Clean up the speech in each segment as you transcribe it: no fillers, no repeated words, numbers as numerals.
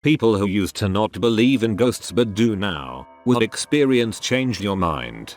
People who used to not believe in ghosts but do now. Will experience change your mind?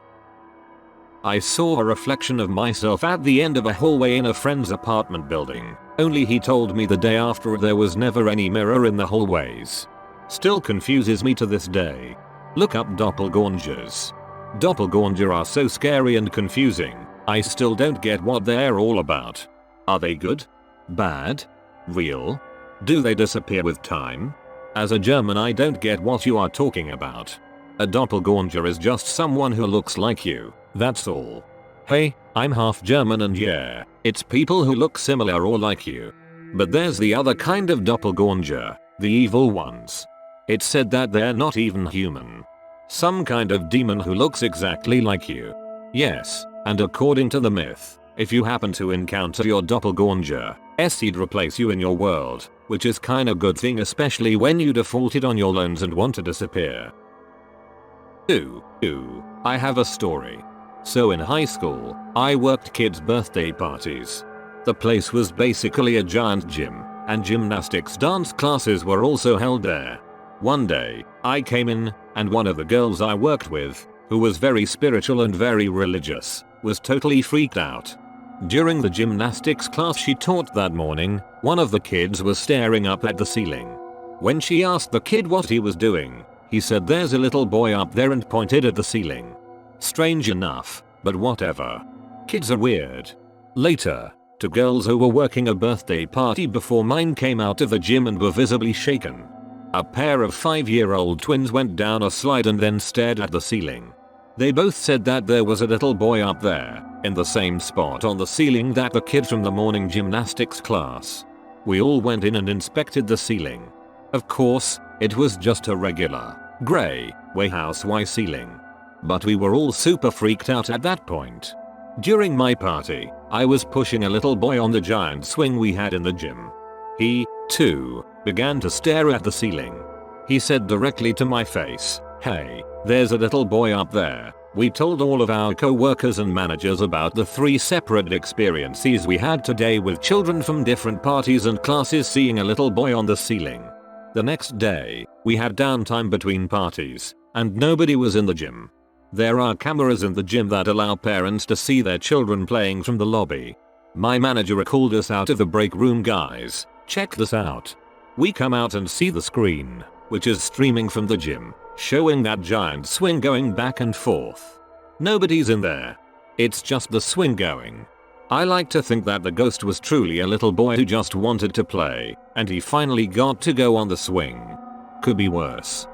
I saw a reflection of myself at the end of a hallway in a friend's apartment building, only he told me the day after there was never any mirror in the hallways. Still confuses me to this day. Look up doppelgangers. Doppelganger are so scary and confusing, I still don't get what they're all about. Are they good? Bad? Real? Do they disappear with time? As a German, I don't get what you are talking about. A doppelganger is just someone who looks like you, that's all. Hey, I'm half German and yeah, it's people who look similar or like you. But there's the other kind of doppelganger, the evil ones. It's said that they're not even human. Some kind of demon who looks exactly like you. Yes, and according to the myth, if you happen to encounter your doppelganger, he'd replace you in your world, which is kinda good thing, especially when you defaulted on your loans and want to disappear. Ooh, I have a story. So in high school, I worked kids' birthday parties. The place was basically a giant gym, and gymnastics dance classes were also held there. One day, I came in, and one of the girls I worked with, who was very spiritual and very religious, was totally freaked out. During the gymnastics class she taught that morning, one of the kids was staring up at the ceiling. When she asked the kid what he was doing, he said, "There's a little boy up there," and pointed at the ceiling. Strange enough, but whatever. Kids are weird. Later, two girls who were working a birthday party before mine came out of the gym and were visibly shaken. A pair of 5-year-old twins went down a slide and then stared at the ceiling. They both said that there was a little boy up there, in the same spot on the ceiling that the kid from the morning gymnastics class. We all went in and inspected the ceiling. Of course, it was just a regular, grey, warehouse ceiling. But we were all super freaked out at that point. During my party, I was pushing a little boy on the giant swing we had in the gym. He, too, began to stare at the ceiling. He said directly to my face, "Hey, there's a little boy up there." We told all of our co-workers and managers about the 3 separate experiences we had today with children from different parties and classes seeing a little boy on the ceiling. The next day, we had downtime between parties, and nobody was in the gym. There are cameras in the gym that allow parents to see their children playing from the lobby. My manager called us out of the break room. "Guys, check this out." We come out and see the screen, which is streaming from the gym, showing that giant swing going back and forth. Nobody's in there. It's just the swing going. I like to think that the ghost was truly a little boy who just wanted to play, and he finally got to go on the swing. Could be worse.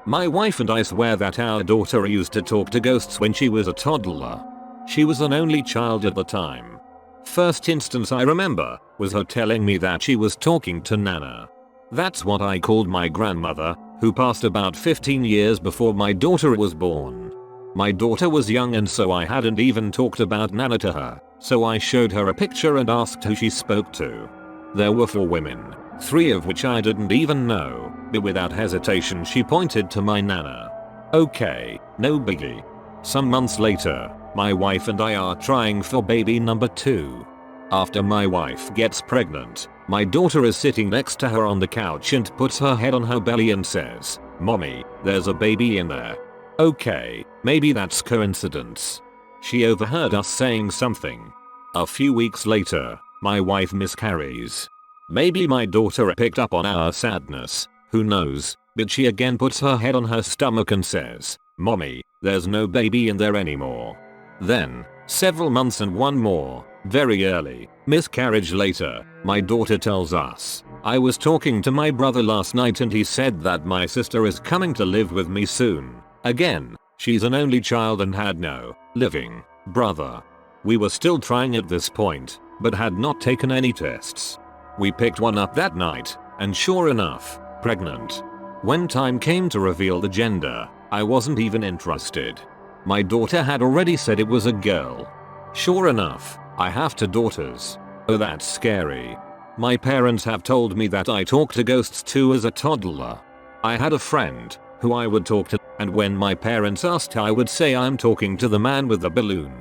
My wife and I swear that our daughter used to talk to ghosts when she was a toddler. She was an only child at the time. First instance I remember was her telling me that she was talking to Nana. That's what I called my grandmother, who passed about 15 years before my daughter was born. My daughter was young and so I hadn't even talked about Nana to her, so I showed her a picture and asked who she spoke to. There were 4 women, 3 of which I didn't even know, but without hesitation she pointed to my Nana. Okay, no biggie. Some months later, my wife and I are trying for baby number 2. After my wife gets pregnant, my daughter is sitting next to her on the couch and puts her head on her belly and says, "Mommy, there's a baby in there." Okay, maybe that's coincidence. She overheard us saying something. A few weeks later, my wife miscarries. Maybe my daughter picked up on our sadness, who knows, but she again puts her head on her stomach and says, "Mommy, there's no baby in there anymore." Then, several months and one more, very early, miscarriage later, my daughter tells us, "I was talking to my brother last night and he said that my sister is coming to live with me soon." Again, she's an only child and had no living brother. We were still trying at this point, but had not taken any tests. We picked one up that night, and sure enough, pregnant. When time came to reveal the gender, I wasn't even interested. My daughter had already said it was a girl. Sure enough, I have 2 daughters. Oh, that's scary. My parents have told me that I talked to ghosts too as a toddler. I had a friend who I would talk to, and when my parents asked I would say I'm talking to the man with the balloon.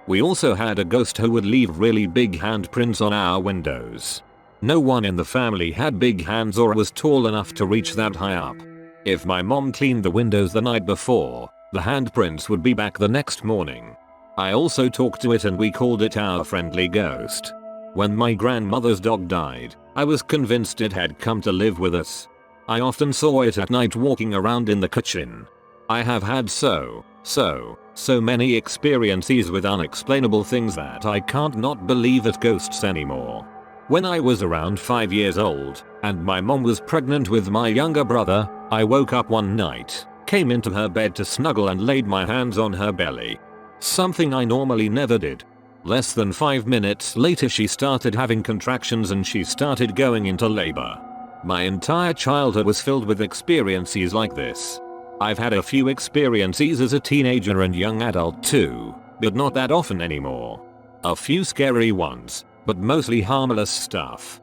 We also had a ghost who would leave really big handprints on our windows. No one in the family had big hands or was tall enough to reach that high up. If my mom cleaned the windows the night before, the handprints would be back the next morning. I also talked to it and we called it our friendly ghost. When my grandmother's dog died, I was convinced it had come to live with us. I often saw it at night walking around in the kitchen. I have had so many experiences with unexplainable things that I can't not believe at ghosts anymore. When I was around 5 years old, and my mom was pregnant with my younger brother, I woke up one night, came into her bed to snuggle and laid my hands on her belly. Something I normally never did. Less than 5 minutes later she started having contractions and she started going into labor. My entire childhood was filled with experiences like this. I've had a few experiences as a teenager and young adult too, but not that often anymore. A few scary ones, but mostly harmless stuff.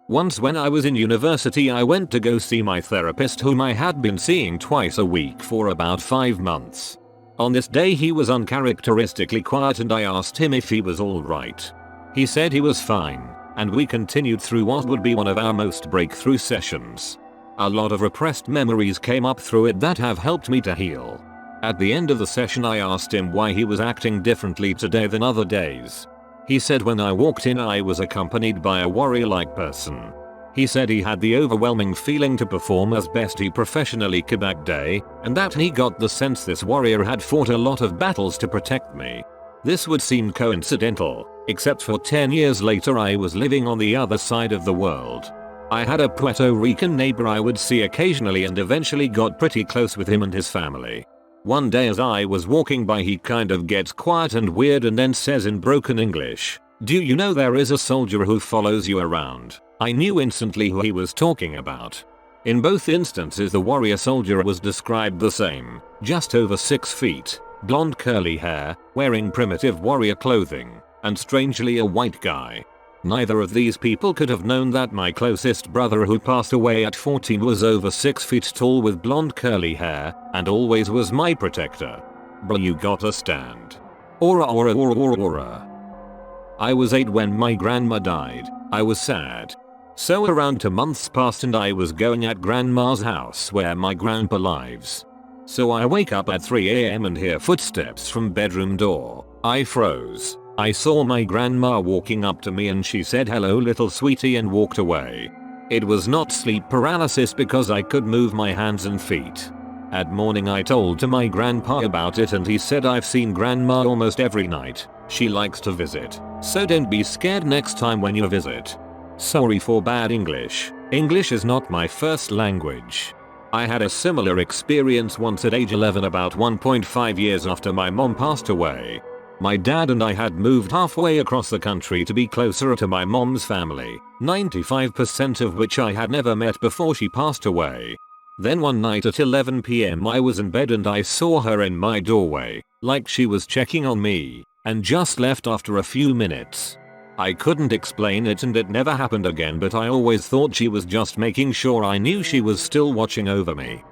Once when I was in university I went to go see my therapist whom I had been seeing twice a week for about 5 months. On this day he was uncharacteristically quiet and I asked him if he was alright. He said he was fine, and we continued through what would be one of our most breakthrough sessions. A lot of repressed memories came up through it that have helped me to heal. At the end of the session I asked him why he was acting differently today than other days. He said when I walked in I was accompanied by a warrior-like person. He said he had the overwhelming feeling to perform as best he professionally could that day, and that he got the sense this warrior had fought a lot of battles to protect me. This would seem coincidental, except for 10 years later I was living on the other side of the world. I had a Puerto Rican neighbor I would see occasionally and eventually got pretty close with him and his family. One day as I was walking by he kind of gets quiet and weird and then says in broken English, "Do you know there is a soldier who follows you around?" I knew instantly who he was talking about. In both instances the warrior soldier was described the same, just over 6 feet, blonde curly hair, wearing primitive warrior clothing, and strangely a white guy. Neither of these people could have known that my closest brother who passed away at 14 was over 6 feet tall with blonde curly hair, and always was my protector. Bro, you gotta stand. Aura aura aura aura aura. I was 8 when my grandma died. I was sad. So around 2 months passed and I was going at grandma's house where my grandpa lives. So I wake up at 3 AM and hear footsteps from bedroom door. I froze. I saw my grandma walking up to me and she said hello little sweetie and walked away. It was not sleep paralysis because I could move my hands and feet. At morning I told to my grandpa about it and he said I've seen grandma almost every night. She likes to visit. So don't be scared next time when you visit. Sorry for bad English. English is not my first language. I had a similar experience once at age 11 about 1.5 years after my mom passed away. My dad and I had moved halfway across the country to be closer to my mom's family, 95% of which I had never met before she passed away. Then one night at 11 PM I was in bed and I saw her in my doorway, like she was checking on me, and just left after a few minutes. I couldn't explain it and it never happened again, but I always thought she was just making sure I knew she was still watching over me.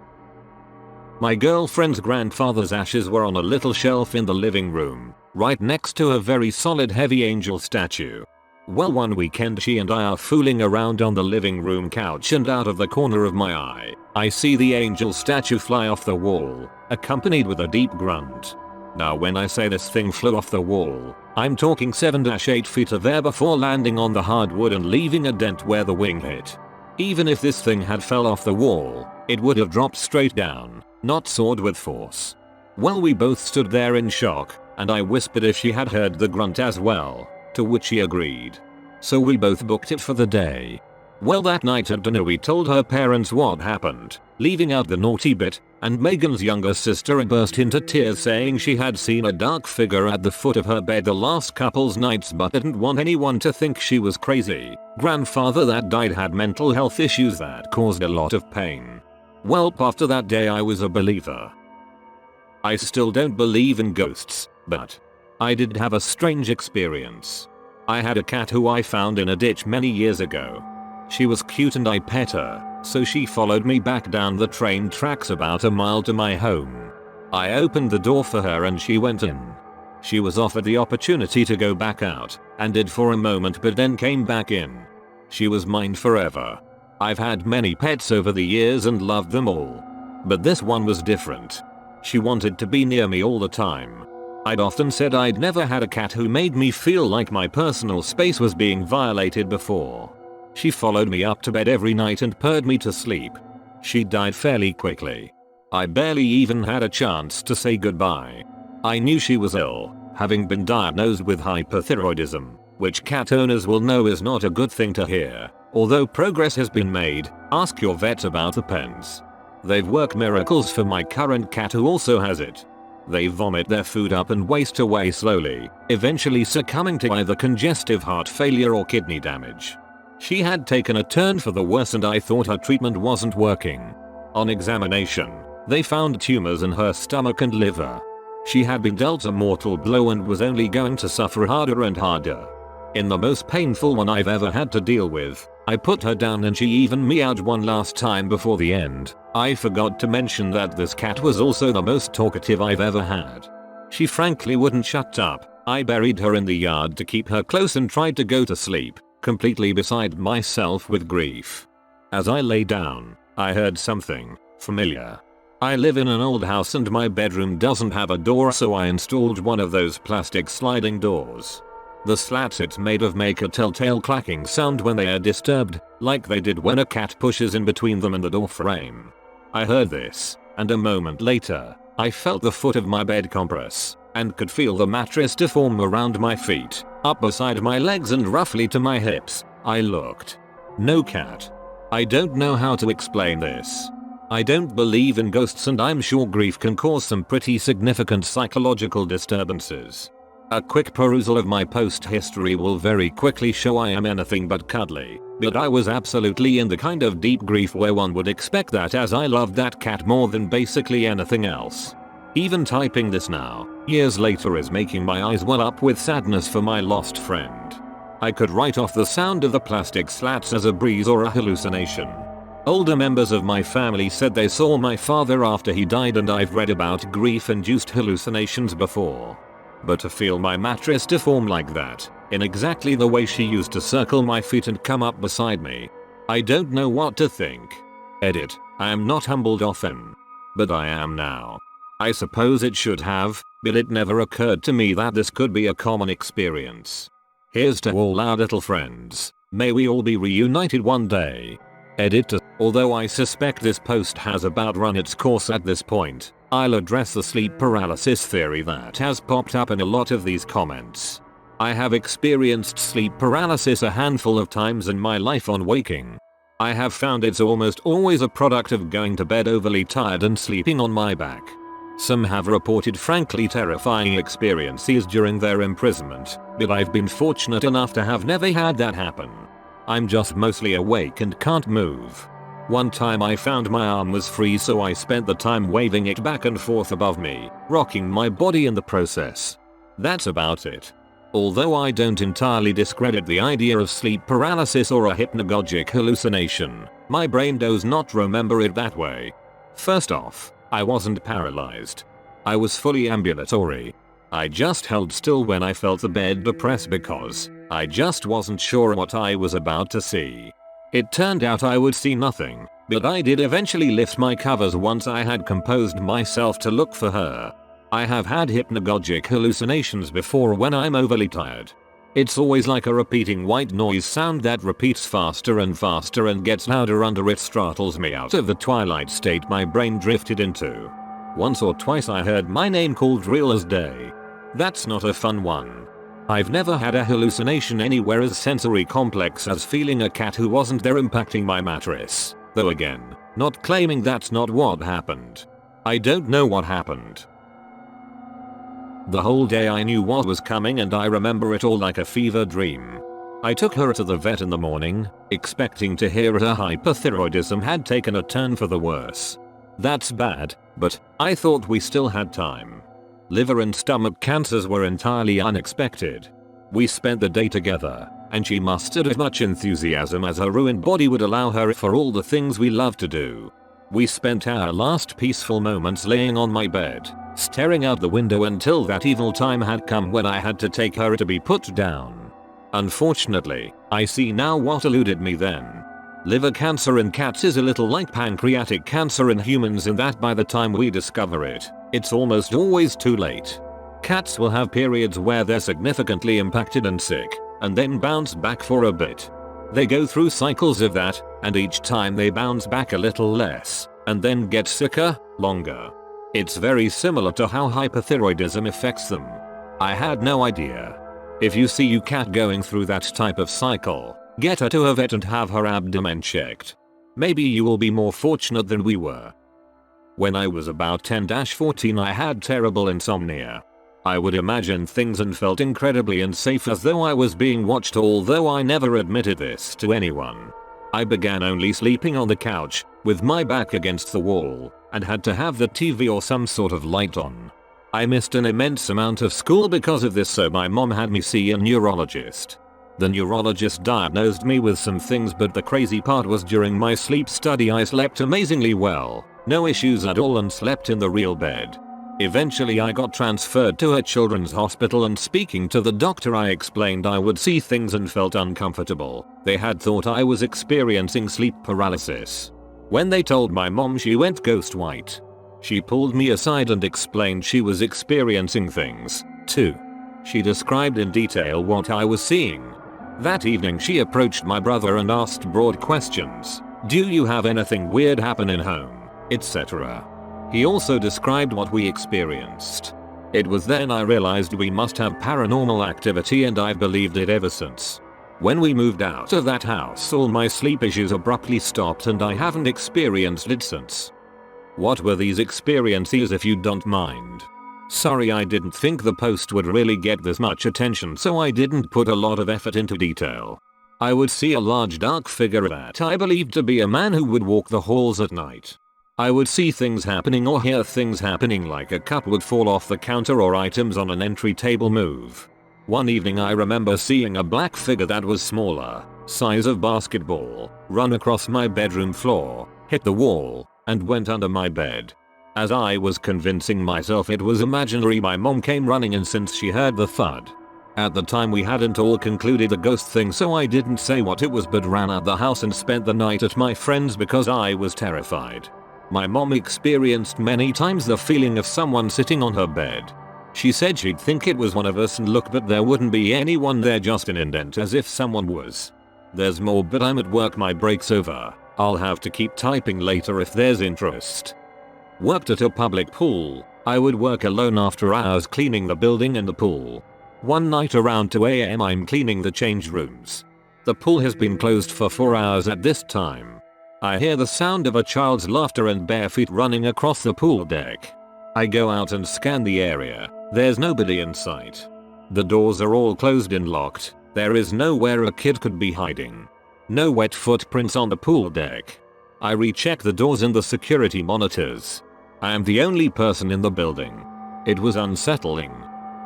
My girlfriend's grandfather's ashes were on a little shelf in the living room, right next to a very solid heavy angel statue. Well, one weekend she and I are fooling around on the living room couch and out of the corner of my eye, I see the angel statue fly off the wall, accompanied with a deep grunt. Now when I say this thing flew off the wall, I'm talking 7-8 feet of air before landing on the hardwood and leaving a dent where the wing hit. Even if this thing had fell off the wall, it would have dropped straight down, not soared with force. Well, we both stood there in shock, and I whispered if she had heard the grunt as well, to which she agreed. So we both booked it for the day. Well, that night at dinner we told her parents what happened, leaving out the naughty bit, and Megan's younger sister burst into tears saying she had seen a dark figure at the foot of her bed the last couple's nights but didn't want anyone to think she was crazy. Grandfather that died had mental health issues that caused a lot of pain. Well, after that day I was a believer. I still don't believe in ghosts, but I did have a strange experience. I had a cat who I found in a ditch many years ago. She was cute and I pet her, so she followed me back down the train tracks about a mile to my home. I opened the door for her and she went in. She was offered the opportunity to go back out, and did for a moment but then came back in. She was mine forever. I've had many pets over the years and loved them all. But this one was different. She wanted to be near me all the time. I'd often said I'd never had a cat who made me feel like my personal space was being violated before. She followed me up to bed every night and purred me to sleep. She died fairly quickly. I barely even had a chance to say goodbye. I knew she was ill, having been diagnosed with hypothyroidism, which cat owners will know is not a good thing to hear. Although progress has been made, ask your vet about the pens. They've worked miracles for my current cat who also has it. They vomit their food up and waste away slowly, eventually succumbing to either congestive heart failure or kidney damage. She had taken a turn for the worse and I thought her treatment wasn't working. On examination, they found tumors in her stomach and liver. She had been dealt a mortal blow and was only going to suffer harder and harder. In the most painful one I've ever had to deal with, I put her down and she even meowed one last time before the end. I forgot to mention that this cat was also the most talkative I've ever had. She frankly wouldn't shut up. I buried her in the yard to keep her close and tried to go to sleep, completely beside myself with grief. As I lay down, I heard something familiar. I live in an old house and my bedroom doesn't have a door, so I installed one of those plastic sliding doors. The slats it's made of make a telltale clacking sound when they are disturbed, like they did when a cat pushes in between them and the door frame. I heard this, and a moment later, I felt the foot of my bed compress, and could feel the mattress deform around my feet, up beside my legs and roughly to my hips. I looked. No cat. I don't know how to explain this. I don't believe in ghosts and I'm sure grief can cause some pretty significant psychological disturbances. A quick perusal of my post history will very quickly show I am anything but cuddly, but I was absolutely in the kind of deep grief where one would expect that, as I loved that cat more than basically anything else. Even typing this now, years later, is making my eyes well up with sadness for my lost friend. I could write off the sound of the plastic slats as a breeze or a hallucination. Older members of my family said they saw my father after he died, and I've read about grief-induced hallucinations before. But to feel my mattress deform like that, in exactly the way she used to circle my feet and come up beside me, I don't know what to think. Edit. I am not humbled often. But I am now. I suppose it should have, but it never occurred to me that this could be a common experience. Here's to all our little friends. May we all be reunited one day. Edit. Although I suspect this post has about run its course at this point, I'll address the sleep paralysis theory that has popped up in a lot of these comments. I have experienced sleep paralysis a handful of times in my life on waking. I have found it's almost always a product of going to bed overly tired and sleeping on my back. Some have reported frankly terrifying experiences during their imprisonment, but I've been fortunate enough to have never had that happen. I'm just mostly awake and can't move. One time I found my arm was free, so I spent the time waving it back and forth above me, rocking my body in the process. That's about it. Although I don't entirely discredit the idea of sleep paralysis or a hypnagogic hallucination, my brain does not remember it that way. First off, I wasn't paralyzed. I was fully ambulatory. I just held still when I felt the bed depress because I just wasn't sure what I was about to see. It turned out I would see nothing, but I did eventually lift my covers once I had composed myself to look for her. I have had hypnagogic hallucinations before when I'm overly tired. It's always like a repeating white noise sound that repeats faster and faster and gets louder until it startles me out of the twilight state my brain drifted into. Once or twice I heard my name called real as day. That's not a fun one. I've never had a hallucination anywhere as sensory complex as feeling a cat who wasn't there impacting my mattress. Though again, not claiming that's not what happened. I don't know what happened. The whole day I knew what was coming and I remember it all like a fever dream. I took her to the vet in the morning, expecting to hear her hypothyroidism had taken a turn for the worse. That's bad, but I thought we still had time. Liver and stomach cancers were entirely unexpected. We spent the day together, and she mustered as much enthusiasm as her ruined body would allow her for all the things we love to do. We spent our last peaceful moments laying on my bed, staring out the window until that evil time had come when I had to take her to be put down. Unfortunately, I see now what eluded me then. Liver cancer in cats is a little like pancreatic cancer in humans in that by the time we discover it, it's almost always too late. Cats will have periods where they're significantly impacted and sick, and then bounce back for a bit. They go through cycles of that, and each time they bounce back a little less, and then get sicker, longer. It's very similar to how hypothyroidism affects them. I had no idea. If you see your cat going through that type of cycle, get her to a vet and have her abdomen checked. Maybe you will be more fortunate than we were. When I was about 10-14 I had terrible insomnia. I would imagine things and felt incredibly unsafe as though I was being watched, although I never admitted this to anyone. I began only sleeping on the couch, with my back against the wall, and had to have the TV or some sort of light on. I missed an immense amount of school because of this, so my mom had me see a neurologist. The neurologist diagnosed me with some things, but the crazy part was during my sleep study I slept amazingly well, no issues at all, and slept in the real bed. Eventually I got transferred to a children's hospital, and speaking to the doctor I explained I would see things and felt uncomfortable. They had thought I was experiencing sleep paralysis. When they told my mom, she went ghost white. She pulled me aside and explained she was experiencing things, too. She described in detail what I was seeing. That evening she approached my brother and asked broad questions. Do you have anything weird happen in home, etc. He also described what we experienced. It was then I realized we must have paranormal activity, and I've believed it ever since. When we moved out of that house all my sleep issues abruptly stopped, and I haven't experienced it since. What were these experiences, if you don't mind? Sorry, I didn't think the post would really get this much attention, so I didn't put a lot of effort into detail. I would see a large dark figure that I believed to be a man who would walk the halls at night. I would see things happening or hear things happening, like a cup would fall off the counter or items on an entry table move. One evening I remember seeing a black figure that was smaller, size of basketball, run across my bedroom floor, hit the wall, and went under my bed. As I was convincing myself it was imaginary, my mom came running in since she heard the thud. At the time we hadn't all concluded the ghost thing, so I didn't say what it was but ran out the house and spent the night at my friend's because I was terrified. My mom experienced many times the feeling of someone sitting on her bed. She said she'd think it was one of us and look, but there wouldn't be anyone there, just an indent as if someone was. There's more, but I'm at work, my break's over. I'll have to keep typing later if there's interest. Worked at a public pool. I would work alone after hours cleaning the building and the pool. One night around 2 AM I'm cleaning the change rooms. The pool has been closed for 4 hours at this time. I hear the sound of a child's laughter and bare feet running across the pool deck. I go out and scan the area. There's nobody in sight. The doors are all closed and locked. There is nowhere a kid could be hiding. No wet footprints on the pool deck. I recheck the doors and the security monitors. I am the only person in the building. It was unsettling.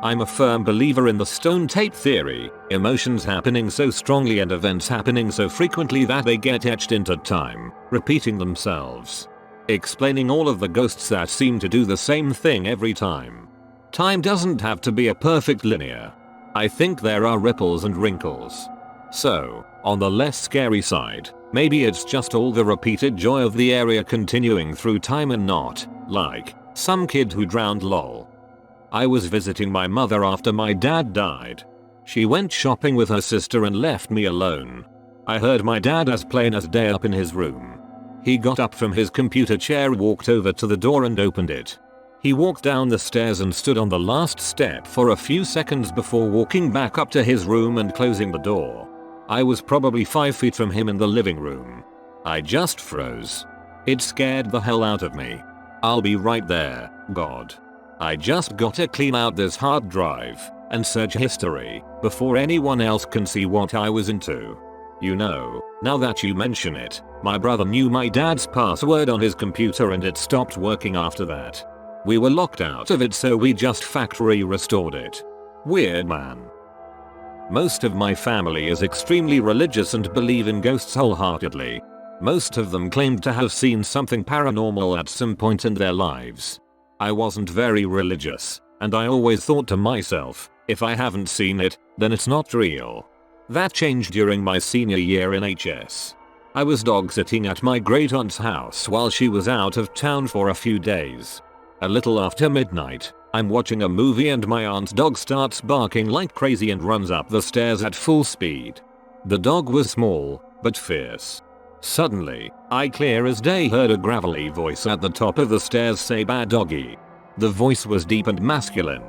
I'm a firm believer in the stone tape theory, emotions happening so strongly and events happening so frequently that they get etched into time, repeating themselves. Explaining all of the ghosts that seem to do the same thing every time. Time doesn't have to be a perfect linear. I think there are ripples and wrinkles. So, on the less scary side, maybe it's just all the repeated joy of the area continuing through time and not, like, some kid who drowned lol. I was visiting my mother after my dad died. She went shopping with her sister and left me alone. I heard my dad as plain as day up in his room. He got up from his computer chair, walked over to the door and opened it. He walked down the stairs and stood on the last step for a few seconds before walking back up to his room and closing the door. I was probably 5 feet from him in the living room. I just froze. It scared the hell out of me. I'll be right there, God. I just gotta clean out this hard drive and search history before anyone else can see what I was into. You know, now that you mention it, my brother knew my dad's password on his computer and it stopped working after that. We were locked out of it, so we just factory restored it. Weird, man. Most of my family is extremely religious and believe in ghosts wholeheartedly. Most of them claimed to have seen something paranormal at some point in their lives. I wasn't very religious, and I always thought to myself, if I haven't seen it, then it's not real. That changed during my senior year in HS. I was dog sitting at my great aunt's house while she was out of town for a few days. A little after midnight, I'm watching a movie and my aunt's dog starts barking like crazy and runs up the stairs at full speed. The dog was small, but fierce. Suddenly, I clear as day heard a gravelly voice at the top of the stairs say "bad doggy." The voice was deep and masculine.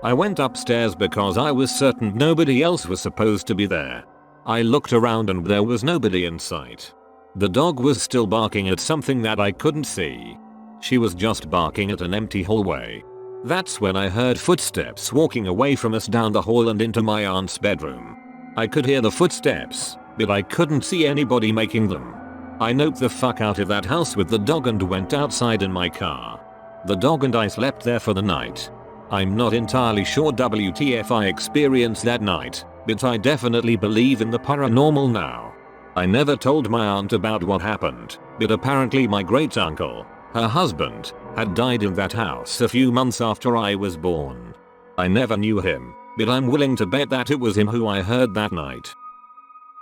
I went upstairs because I was certain nobody else was supposed to be there. I looked around and there was nobody in sight. The dog was still barking at something that I couldn't see. She was just barking at an empty hallway. That's when I heard footsteps walking away from us down the hall and into my aunt's bedroom. I could hear the footsteps, but I couldn't see anybody making them. I noped the fuck out of that house with the dog and went outside in my car. The dog and I slept there for the night. I'm not entirely sure WTF I experienced that night, but I definitely believe in the paranormal now. I never told my aunt about what happened, but apparently my great uncle, her husband, had died in that house a few months after I was born. I never knew him, but I'm willing to bet that it was him who I heard that night.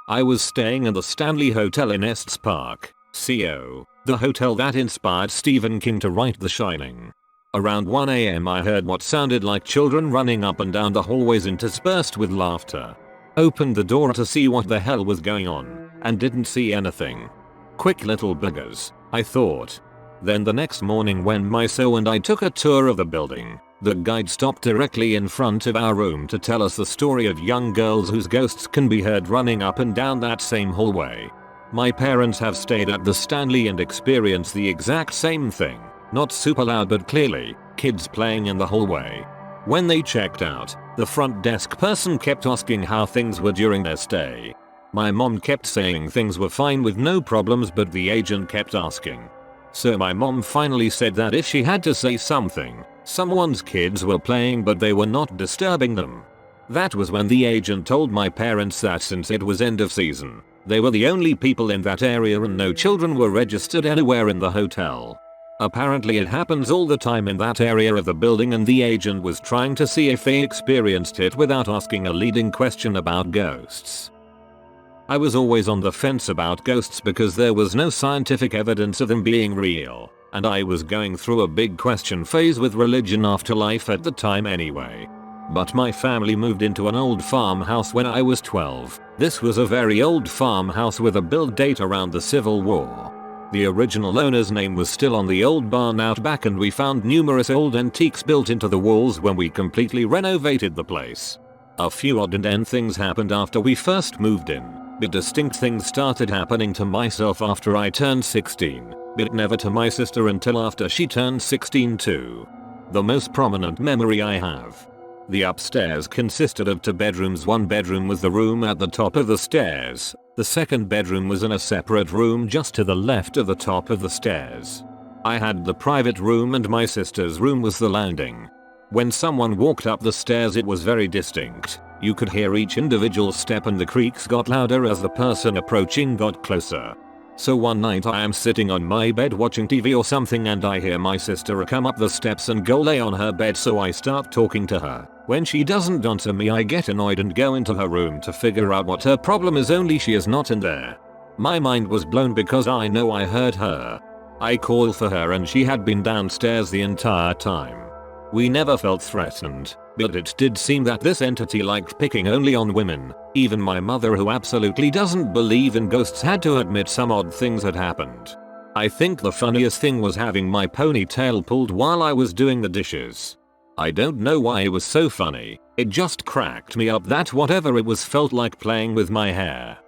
I was staying in the Stanley Hotel in Estes Park, CO, the hotel that inspired Stephen King to write The Shining. Around 1 AM I heard what sounded like children running up and down the hallways interspersed with laughter. Opened the door to see what the hell was going on, and didn't see anything. Quick little buggers, I thought. Then the next morning when my so and I took a tour of the building, the guide stopped directly in front of our room to tell us the story of young girls whose ghosts can be heard running up and down that same hallway. My parents have stayed at the Stanley and experienced the exact same thing. Not super loud but clearly, kids playing in the hallway. When they checked out, the front desk person kept asking how things were during their stay. My mom kept saying things were fine with no problems but the agent kept asking. So my mom finally said that if she had to say something, someone's kids were playing but they were not disturbing them. That was when the agent told my parents that since it was end of season, they were the only people in that area and no children were registered anywhere in the hotel. Apparently it happens all the time in that area of the building and the agent was trying to see if they experienced it without asking a leading question about ghosts. I was always on the fence about ghosts because there was no scientific evidence of them being real, and I was going through a big question phase with religion afterlife at the time anyway. But my family moved into an old farmhouse when I was 12. This was a very old farmhouse with a build date around the Civil War. The original owner's name was still on the old barn out back and we found numerous old antiques built into the walls when we completely renovated the place. A few odd and end things happened after we first moved in, but distinct things started happening to myself after I turned 16, but never to my sister until after she turned 16 too. The most prominent memory I have. The upstairs consisted of 2 bedrooms. One bedroom was the room at the top of the stairs. The second bedroom was in a separate room just to the left of the top of the stairs. I had the private room and my sister's room was the landing. When someone walked up the stairs it was very distinct. You could hear each individual step and the creaks got louder as the person approaching got closer. So one night I am sitting on my bed watching TV or something and I hear my sister come up the steps and go lay on her bed, so I start talking to her. When she doesn't answer me I get annoyed and go into her room to figure out what her problem is, only she is not in there. My mind was blown because I know I heard her. I call for her and she had been downstairs the entire time. We never felt threatened, but it did seem that this entity liked picking only on women. Even my mother, who absolutely doesn't believe in ghosts, had to admit some odd things had happened. I think the funniest thing was having my ponytail pulled while I was doing the dishes. I don't know why it was so funny, it just cracked me up that whatever it was felt like playing with my hair.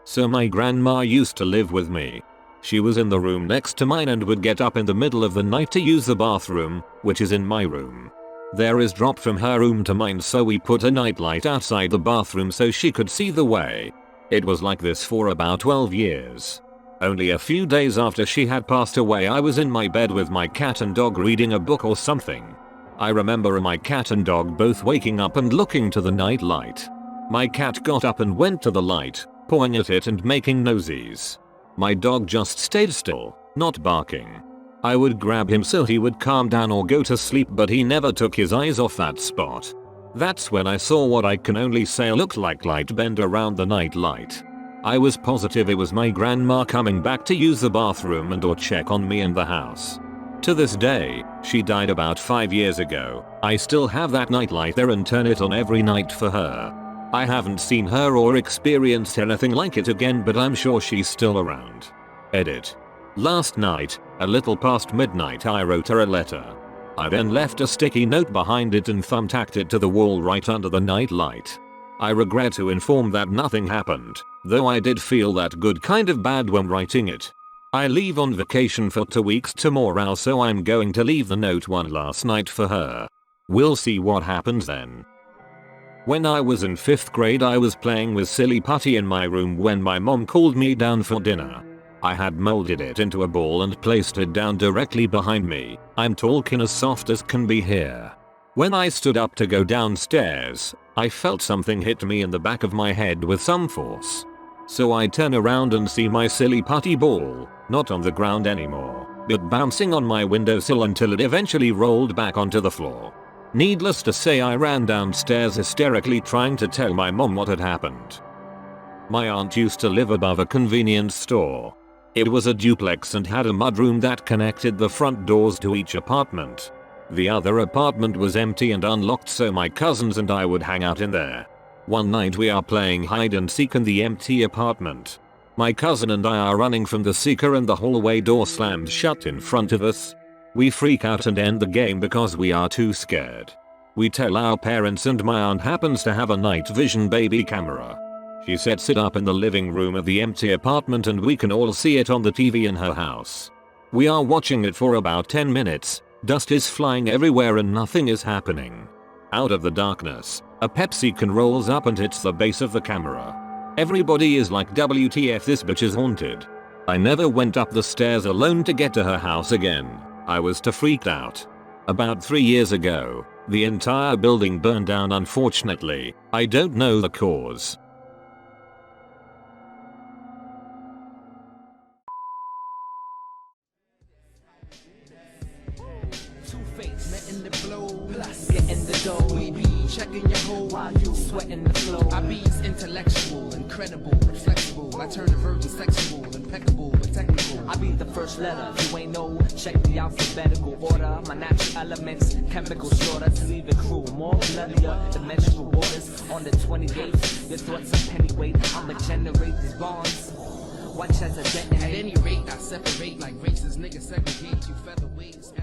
So my grandma used to live with me. She was in the room next to mine and would get up in the middle of the night to use the bathroom, which is in my room. There is drop from her room to mine, so we put a nightlight outside the bathroom so she could see the way. It was like this for about 12 years. Only a few days after she had passed away I was in my bed with my cat and dog reading a book or something. I remember my cat and dog both waking up and looking to the night light. My cat got up and went to the light, pawing at it and making nosies. My dog just stayed still, not barking. I would grab him so he would calm down or go to sleep, but he never took his eyes off that spot. That's when I saw what I can only say looked like light bend around the night light. I was positive it was my grandma coming back to use the bathroom and or check on me in the house. To this day, she died about 5 years ago. I still have that nightlight there and turn it on every night for her. I haven't seen her or experienced anything like it again, but I'm sure she's still around. Edit. Last night, a little past midnight, I wrote her a letter. I then left a sticky note behind it and thumbtacked it to the wall right under the night light. I regret to inform that nothing happened, though I did feel that good kind of bad when writing it. I leave on vacation for 2 weeks tomorrow, so I'm going to leave the note one last night for her. We'll see what happens then. When I was in 5th grade, I was playing with silly putty in my room when my mom called me down for dinner. I had molded it into a ball and placed it down directly behind me. I'm talking as soft as can be here. When I stood up to go downstairs, I felt something hit me in the back of my head with some force. So I turn around and see my silly putty ball, not on the ground anymore, but bouncing on my windowsill until it eventually rolled back onto the floor. Needless to say, I ran downstairs hysterically trying to tell my mom what had happened. My aunt used to live above a convenience store. It was a duplex and had a mudroom that connected the front doors to each apartment. The other apartment was empty and unlocked, so my cousins and I would hang out in there. One night we are playing hide and seek in the empty apartment. My cousin and I are running from the seeker and the hallway door slams shut in front of us. We freak out and end the game because we are too scared. We tell our parents and my aunt happens to have a night vision baby camera. She sets it up in the living room of the empty apartment and we can all see it on the TV in her house. We are watching it for about 10 minutes. Dust is flying everywhere and nothing is happening. Out of the darkness, a Pepsi can rolls up and hits the base of the camera. Everybody is like, WTF, this bitch is haunted. I never went up the stairs alone to get to her house again. I was too freaked out. About 3 years ago, the entire building burned down unfortunately. I don't know the cause. Getting the dough, we be checking your hole while you sweating the flow. I be intellectual, incredible, flexible. I turn the virgin sexual, impeccable, but technical. I be the first letter, if you ain't know, check the alphabetical order. My natural elements, chemical shorter to leave it cruel. More bloodier, dimensional waters on the 28th. Your thoughts are pennyweight, I'ma generate these bonds. Watch as I detonate. At any rate, I separate like racist niggas segregate you featherweights.